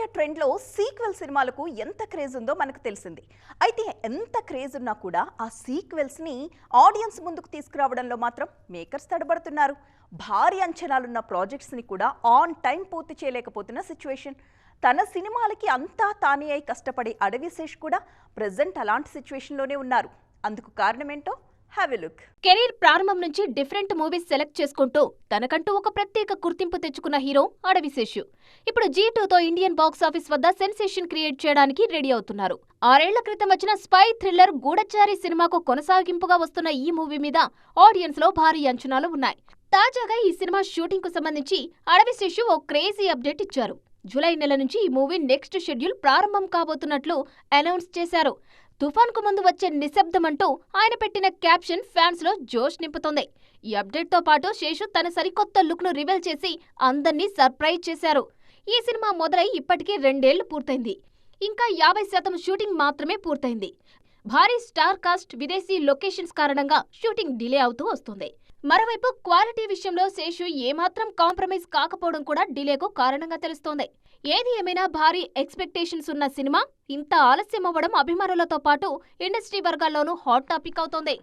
Media ట్రెండ్లో sequel సినిమాలకు ఎంత క్రేజ్ ఉందో మనకు తెలిసింది. అయితే ఎంత క్రేజ్ ఉన్నా కూడా ఆ సీక్వెల్స్ని ఆడియన్స్ ముందుకు తీసుకురావడంలో మాత్రం మేకర్స్ తడబడుతున్నారు. భారీ అంచనాలున్న ప్రాజెక్ట్స్ని కూడా ఆన్ టైం పూర్తి చేయలేకపోతున్న సిచ్యువేషన్. తన సినిమాలకి అంతా తానే అయి కష్టపడే అడవిశేష్ కూడా ప్రెజెంట్ అలాంటి సిచ్యువేషన్లోనే ఉన్నారు. అందుకు కారణమేంటో హ్యావ్ ఎ లుక్. కెరీర్ ప్రారంభం నుంచి డిఫరెంట్ మూవీస్ సెలెక్ట్ చేసుకుంటూ తనకంటూ ఒక ప్రత్యేక గుర్తింపు తెచ్చుకున్న హీరో అడవిశేష్ ఇప్పుడు G2తో ఇండియన్ బాక్స్ ఆఫీస్ వద్ద సెన్సేషన్ క్రియేట్ చేయడానికి రెడీ అవుతున్నారు. 6 ఏళ్ల క్రితం వచ్చిన స్పై థ్రిల్లర్ గూఢచారి సినిమాకు కొనసాగింపుగా వస్తున్న ఈ మూవీ మీద ఆడియన్స్ లో భారీ అంచనాలు ఉన్నాయి. తాజాగా ఈ సినిమా షూటింగ్ కు సంబంధించి అడవిశేష్ ఓ క్రేజీ అప్డేట్ ఇచ్చారు. జూలై నెల నుంచి ఈ మూవీ నెక్స్ట్ షెడ్యూల్ ప్రారంభం కాబోతున్నట్లు అనౌన్స్ చేశారు. తుఫాన్ కు ముందు వచ్చే నిశ్శబ్దం అంటూ ఆయన పెట్టిన క్యాప్షన్ ఫ్యాన్స్ లో జోష్ నింపుతోంది. ఈ అప్డేట్ తో పాటు శేషు తన సరికొత్త లుక్ ను రివీల్ చేసి అందర్నీ సర్ప్రైజ్ చేశారు. ఈ సినిమా మొదలై ఇప్పటికీ 2 ఏళ్లు పూర్తయింది. ఇంకా 50% షూటింగ్ మాత్రమే పూర్తయింది. భారీ స్టార్ కాస్ట్, విదేశీ లొకేషన్స్ కారణంగా షూటింగ్ డిలే అవుతూ వస్తుంది. మరోవైపు క్వాలిటీ విషయంలో శేషు ఏమాత్రం కాంప్రమైజ్ కాకపోవడం కూడా డిలేకు కారణంగా తెలుస్తోంది. ఏది ఏమైనా భారీ ఎక్స్పెక్టేషన్స్ ఉన్న సినిమా ఇంత ఆలస్యం అవ్వడం అభిమానులతో పాటు ఇండస్ట్రీ వర్గాల్లోనూ హాట్ టాపిక్ అవుతోంది.